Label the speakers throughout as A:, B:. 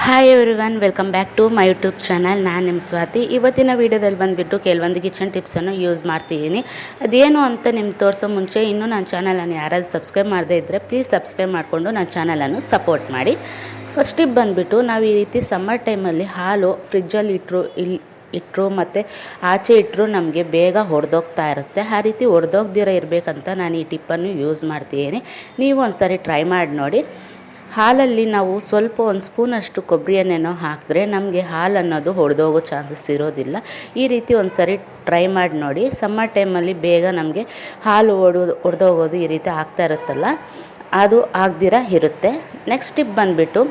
A: Hi everyone, welcome back to my YouTube channel. ನಾನು ನಿಮ್ಮ ಸ್ವಾತಿ. ಇವತ್ತಿನ ವೀಡಿಯೋದಲ್ಲಿ ಬಂದುಬಿಟ್ಟು ಕೆಲವೊಂದು ಕಿಚನ್ ಟಿಪ್ಸನ್ನು ಯೂಸ್ ಮಾಡ್ತಿದ್ದೀನಿ. ಅದೇನು ಅಂತ ನಿಮ್ಗೆ ತೋರಿಸೋ ಮುಂಚೆ ಇನ್ನೂ ನನ್ನ ಚಾನಲನ್ನು ಯಾರಾದರೂ ಸಬ್ಸ್ಕ್ರೈಬ್ ಮಾಡದೇ ಇದ್ದರೆ ಪ್ಲೀಸ್ ಸಬ್ಸ್ಕ್ರೈಬ್ ಮಾಡಿಕೊಂಡು ನನ್ನ ಚಾನಲನ್ನು ಸಪೋರ್ಟ್ ಮಾಡಿ. ಫಸ್ಟ್ ಟಿಪ್ ಬಂದುಬಿಟ್ಟು, ನಾವು ಈ ರೀತಿ ಸಮ್ಮರ್ ಟೈಮಲ್ಲಿ ಹಾಲು ಫ್ರಿಜ್ಜಲ್ಲಿ ಇಟ್ಟರು ಮತ್ತು ಆಚೆ ಇಟ್ಟರು ನಮಗೆ ಬೇಗ ಹೊಡೆದೋಗ್ತಾ ಇರುತ್ತೆ. ಆ ರೀತಿ ಹೊಡೆದೋಗ್ದಿರ ಇರಬೇಕಂತ ನಾನು ಈ ಟಿಪ್ಪನ್ನು ಯೂಸ್ ಮಾಡ್ತಿದ್ದೀನಿ. ನೀವು ಒಂದು ಸಾರಿ ಟ್ರೈ ಮಾಡಿ ನೋಡಿ. ಹಾಲಲ್ಲಿ ನಾವು ಸ್ವಲ್ಪ ಒಂದು ಸ್ಪೂನಷ್ಟು ಕೊಬ್ಬರಿ ಎಣ್ಣೆನೋ ಹಾಕಿದ್ರೆ ನಮಗೆ ಹಾಲು ಅನ್ನೋದು ಹೊಡೆದೋಗೋ ಚಾನ್ಸಸ್ ಇರೋದಿಲ್ಲ. ಈ ರೀತಿ ಒಂದು ಸರಿ ಟ್ರೈ ಮಾಡಿ ನೋಡಿ. ಸಮ್ಮರ್ ಟೈಮಲ್ಲಿ ಬೇಗ ನಮಗೆ ಹಾಲು ಹೊಡೆದೋಗೋದು ಈ ರೀತಿ ಆಗ್ತಾ ಇರುತ್ತಲ್ಲ, ಅದು ಆಗದಿರ ಇರುತ್ತೆ. ನೆಕ್ಸ್ಟ್ ಟಿಪ್ ಬಂದುಬಿಟ್ಟು,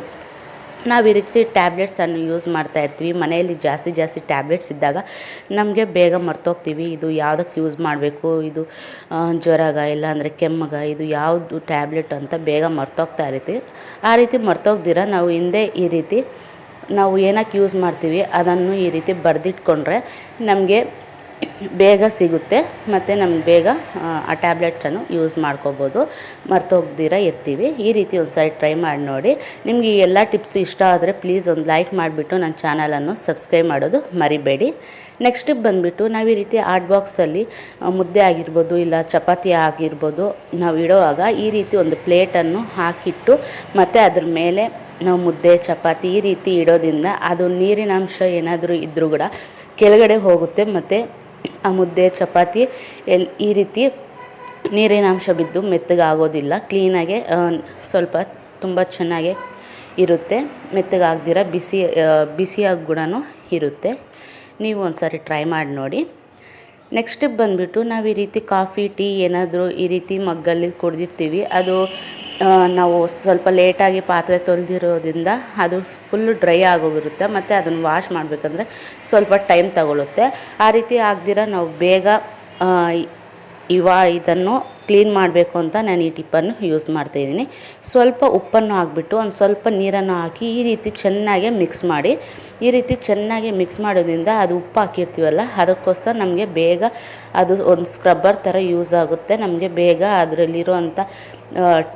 A: ನಾವು ಈ ರೀತಿ ಟ್ಯಾಬ್ಲೆಟ್ಸನ್ನು ಯೂಸ್ ಮಾಡ್ತಾಯಿರ್ತೀವಿ. ಮನೆಯಲ್ಲಿ ಜಾಸ್ತಿ ಟ್ಯಾಬ್ಲೆಟ್ಸ್ ಇದ್ದಾಗ ನಮಗೆ ಬೇಗ ಮರ್ತೋಗ್ತೀವಿ. ಇದು ಯಾವುದಕ್ಕೆ ಯೂಸ್ ಮಾಡಬೇಕು, ಇದು ಜ್ವರಗ ಇಲ್ಲಾಂದರೆ ಕೆಮ್ಮಗ, ಇದು ಯಾವುದು ಟ್ಯಾಬ್ಲೆಟ್ ಅಂತ ಬೇಗ ಮರ್ತೋಗ್ತಾ ಇರ್ತೀವಿ. ಆ ರೀತಿ ಮರ್ತೋಗ್ದಿರ ನಾವು ಹಿಂದೆ ಈ ರೀತಿ ನಾವು ಏನಕ್ಕೆ ಯೂಸ್ ಮಾಡ್ತೀವಿ ಅದನ್ನು ಈ ರೀತಿ ಬರೆದಿಟ್ಕೊಂಡ್ರೆ ನಮಗೆ ಬೇಗ ಸಿಗುತ್ತೆ ಮತ್ತು ನಮ್ಗೆ ಬೇಗ ಆ ಟ್ಯಾಬ್ಲೆಟ್ಸನ್ನು ಯೂಸ್ ಮಾಡ್ಕೋಬೋದು, ಮರ್ತೋಗ್ದಿರ ಇರ್ತೀವಿ. ಈ ರೀತಿ ಒಂದು ಸಾರಿ ಟ್ರೈ ಮಾಡಿ ನೋಡಿ. ನಿಮಗೆ ಈ ಎಲ್ಲ ಟಿಪ್ಸು ಇಷ್ಟ ಆದರೆ ಪ್ಲೀಸ್ ಒಂದು ಲೈಕ್ ಮಾಡಿಬಿಟ್ಟು ನನ್ನ ಚಾನಲನ್ನು ಸಬ್ಸ್ಕ್ರೈಬ್ ಮಾಡೋದು ಮರಿಬೇಡಿ. ನೆಕ್ಸ್ಟ್ ಟಿಪ್ ಬಂದುಬಿಟ್ಟು, ನಾವು ಈ ರೀತಿ ಹಾಟ್ ಬಾಕ್ಸಲ್ಲಿ ಮುದ್ದೆ ಆಗಿರ್ಬೋದು ಇಲ್ಲ ಚಪಾತಿ ಆಗಿರ್ಬೋದು ನಾವು ಇಡೋವಾಗ ಈ ರೀತಿ ಒಂದು ಪ್ಲೇಟನ್ನು ಹಾಕಿಟ್ಟು ಮತ್ತು ಅದ್ರ ಮೇಲೆ ನಾವು ಮುದ್ದೆ ಚಪಾತಿ ಈ ರೀತಿ ಇಡೋದ್ರಿಂದ ಅದು ನೀರಿನ ಅಂಶ ಏನಾದರೂ ಇದ್ದರೂ ಕೂಡ ಕೆಳಗಡೆ ಹೋಗುತ್ತೆ ಮತ್ತು ಆ ಮುದ್ದೆ ಚಪಾತಿ ಈ ರೀತಿ ನೀರಿನ ಅಂಶ ಬಿದ್ದು ಮೆತ್ತಗಾಗೋದಿಲ್ಲ. ಕ್ಲೀನಾಗೆ ಸ್ವಲ್ಪ ತುಂಬ ಚೆನ್ನಾಗೆ ಇರುತ್ತೆ, ಮೆತ್ತಗಾಗ್ದಿರ ಬಿಸಿಯಾಗಿ ಕೂಡ ಇರುತ್ತೆ. ನೀವು ಒಂದು ಸಾರಿ ಟ್ರೈ ಮಾಡಿ ನೋಡಿ. ನೆಕ್ಸ್ಟ್ ಟಿಪ್ ಬಂದುಬಿಟ್ಟು, ನಾವು ಈ ರೀತಿ ಕಾಫಿ ಟೀ ಏನಾದರೂ ಈ ರೀತಿ ಮಗ್ಗಲ್ಲಿ ಕುಡಿದಿರ್ತೀವಿ, ಅದು ನಾವು ಸ್ವಲ್ಪ ಲೇಟಾಗಿ ಪಾತ್ರೆ ತೊಳೆದಿರೋದ್ರಿಂದ ಅದು ಫುಲ್ಲು ಡ್ರೈ ಆಗೋಗಿರುತ್ತೆ ಮತ್ತು ಅದನ್ನು ವಾಶ್ ಮಾಡಬೇಕಂದ್ರೆ ಸ್ವಲ್ಪ ಟೈಮ್ ತಗೊಳ್ಳುತ್ತೆ. ಆ ರೀತಿ ಆಗದಿರ ನಾವು ಬೇಗ ಇದನ್ನು ಕ್ಲೀನ್ ಮಾಡಬೇಕು ಅಂತ ನಾನು ಈ ಟಿಪ್ಪನ್ನು ಯೂಸ್ ಮಾಡ್ತಾಯಿದ್ದೀನಿ. ಸ್ವಲ್ಪ ಉಪ್ಪನ್ನು ಹಾಕಿಬಿಟ್ಟು ಒಂದು ಸ್ವಲ್ಪ ನೀರನ್ನು ಹಾಕಿ ಈ ರೀತಿ ಚೆನ್ನಾಗಿ ಮಿಕ್ಸ್ ಮಾಡಿ. ಈ ರೀತಿ ಚೆನ್ನಾಗಿ ಮಿಕ್ಸ್ ಮಾಡೋದ್ರಿಂದ ಅದು ಉಪ್ಪು ಹಾಕಿರ್ತೀವಲ್ಲ, ಅದಕ್ಕೋಸ್ಕರ ನಮಗೆ ಬೇಗ ಅದು ಒಂದು ಸ್ಕ್ರಬ್ಬರ್ ಥರ ಯೂಸ್ ಆಗುತ್ತೆ. ನಮಗೆ ಬೇಗ ಅದರಲ್ಲಿರೋವಂಥ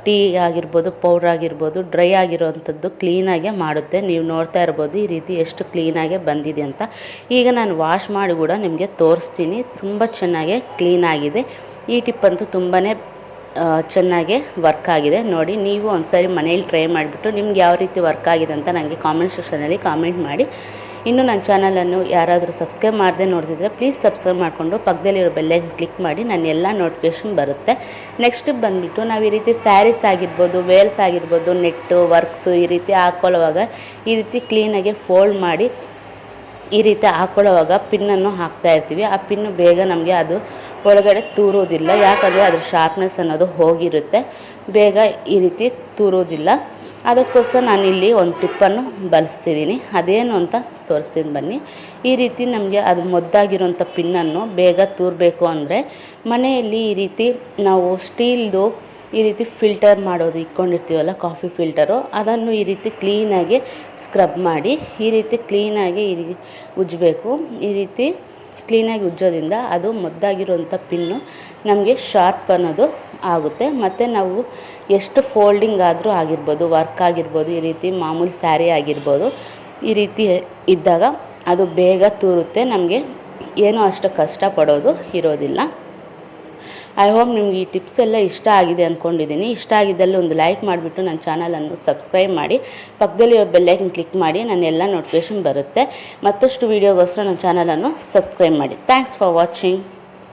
A: ಟೀ ಆಗಿರ್ಬೋದು ಪೌಡ್ರ್ ಆಗಿರ್ಬೋದು ಡ್ರೈ ಆಗಿರೋವಂಥದ್ದು ಕ್ಲೀನಾಗೆ ಮಾಡುತ್ತೆ. ನೀವು ನೋಡ್ತಾ ಇರ್ಬೋದು ಈ ರೀತಿ ಎಷ್ಟು ಕ್ಲೀನಾಗೆ ಬಂದಿದೆ ಅಂತ. ಈಗ ನಾನು ವಾಶ್ ಮಾಡಿ ಕೂಡ ನಿಮಗೆ ತೋರಿಸ್ತೀನಿ. ತುಂಬ ಚೆನ್ನಾಗೆ ಕ್ಲೀನಾಗಿದೆ. ಈ ಟಿಪ್ಪಂತೂ ತುಂಬಾ ಚೆನ್ನಾಗೆ ವರ್ಕ್ ಆಗಿದೆ ನೋಡಿ. ನೀವು ಒಂದು ಸಾರಿ ಮನೇಲಿ ಟ್ರೈ ಮಾಡಿಬಿಟ್ಟು ನಿಮ್ಗೆ ಯಾವ ರೀತಿ ವರ್ಕ್ ಆಗಿದೆ ಅಂತ ನನಗೆ ಕಾಮೆಂಟ್ ಸೆಕ್ಷನಲ್ಲಿ ಕಾಮೆಂಟ್ ಮಾಡಿ. ಇನ್ನು ನನ್ನ ಚಾನಲನ್ನು ಯಾರಾದರೂ ಸಬ್ಸ್ಕ್ರೈಬ್ ಮಾಡದೆ ನೋಡ್ತಿದ್ರೆ ಪ್ಲೀಸ್ ಸಬ್ಸ್ಕ್ರೈಬ್ ಮಾಡಿಕೊಂಡು ಪಕ್ಕದಲ್ಲಿರೋ ಬೆಲ್ಲೈಕನ್ ಕ್ಲಿಕ್ ಮಾಡಿ, ನನ್ನ ಎಲ್ಲ ನೋಟಿಫಿಕೇಷನ್ ಬರುತ್ತೆ. ನೆಕ್ಸ್ಟ್ ಬಂದುಬಿಟ್ಟು, ನಾವು ಈ ರೀತಿ ಸ್ಯಾರೀಸ್ ಆಗಿರ್ಬೋದು ವೇಲ್ಸ್ ಆಗಿರ್ಬೋದು ನೆಟ್ಟು ವರ್ಕ್ಸು ಈ ರೀತಿ ಹಾಕ್ಕೊಳ್ಳುವಾಗ ಈ ರೀತಿ ಕ್ಲೀನಾಗಿ ಫೋಲ್ಡ್ ಮಾಡಿ ಈ ರೀತಿ ಹಾಕ್ಕೊಳ್ಳೋವಾಗ ಪಿನ್ನನ್ನು ಹಾಕ್ತಾಯಿರ್ತೀವಿ. ಆ ಪಿನ್ನು ಬೇಗ ನಮಗೆ ಅದು ಒಳಗಡೆ ತೂರೋದಿಲ್ಲ, ಯಾಕಂದರೆ ಅದ್ರ ಶಾರ್ಪ್ನೆಸ್ ಅನ್ನೋದು ಹೋಗಿರುತ್ತೆ, ಬೇಗ ಈ ರೀತಿ ತೂರೋದಿಲ್ಲ. ಅದಕ್ಕೋಸ್ಕರ ನಾನಿಲ್ಲಿ ಒಂದು ಟಿಪ್ಪನ್ನು ಬಳಸ್ತಿದ್ದೀನಿ. ಅದೇನು ಅಂತ ತೋರಿಸ್ತೀನಿ ಬನ್ನಿ. ಈ ರೀತಿ ನಮಗೆ ಅದು ಮೊದ್ದಾಗಿರೋಂಥ ಪಿನ್ನನ್ನು ಬೇಗ ತೂರಬೇಕು ಅಂದರೆ ಮನೆಯಲ್ಲಿ ಈ ರೀತಿ ನಾವು ಸ್ಟೀಲ್ದು ಈ ರೀತಿ ಫಿಲ್ಟರ್ ಮಾಡೋದು ಇಟ್ಕೊಂಡಿರ್ತೀವಲ್ಲ, ಕಾಫಿ ಫಿಲ್ಟರು, ಅದನ್ನು ಈ ರೀತಿ ಕ್ಲೀನಾಗಿ ಸ್ಕ್ರಬ್ ಮಾಡಿ ಈ ರೀತಿ ಕ್ಲೀನಾಗಿ ಈ ರೀತಿ ಉಜ್ಜಬೇಕು. ಈ ರೀತಿ ಕ್ಲೀನಾಗಿ ಉಜ್ಜೋದ್ರಿಂದ ಅದು ಮೊದ್ದಾಗಿರುವಂಥ ಪಿನ್ನು ನಮಗೆ ಶಾರ್ಪ್ ಅನ್ನೋದು ಆಗುತ್ತೆ. ಮತ್ತು ನಾವು ಎಷ್ಟು ಫೋಲ್ಡಿಂಗ್ ಆದರೂ ಆಗಿರ್ಬೋದು, ವರ್ಕ್ ಆಗಿರ್ಬೋದು, ಈ ರೀತಿ ಮಾಮೂಲಿ ಸ್ಯಾರಿ ಆಗಿರ್ಬೋದು, ಈ ರೀತಿ ಇದ್ದಾಗ ಅದು ಬೇಗ ತೂರುತ್ತೆ, ನಮಗೆ ಏನೂ ಅಷ್ಟು ಕಷ್ಟಪಡೋದು ಇರೋದಿಲ್ಲ. ಐ ಹೋಪ್ ನಿಮ್ಗೆ ಈ ಟಿಪ್ಸ್ ಎಲ್ಲ ಇಷ್ಟ ಆಗಿದೆ ಅಂದ್ಕೊಂಡಿದ್ದೀನಿ. ಇಷ್ಟ ಆಗಿದ್ದಲ್ಲಿ ಒಂದು ಲೈಕ್ ಮಾಡಿಬಿಟ್ಟು ನನ್ನ ಚಾನಲನ್ನು ಸಬ್ಸ್ಕ್ರೈಬ್ ಮಾಡಿ, ಪಕ್ಕದಲ್ಲಿ ಬೆಲ್ಲೈಕನ್ ಕ್ಲಿಕ್ ಮಾಡಿ, ನನ್ನ ಎಲ್ಲ ನೋಟಿಫಿಕೇಷನ್ ಬರುತ್ತೆ. ಮತ್ತಷ್ಟು ವೀಡಿಯೋಗೋಸ್ಕರ ನನ್ನ ಚಾನಲನ್ನು ಸಬ್ಸ್ಕ್ರೈಬ್ ಮಾಡಿ. Thanks for watching.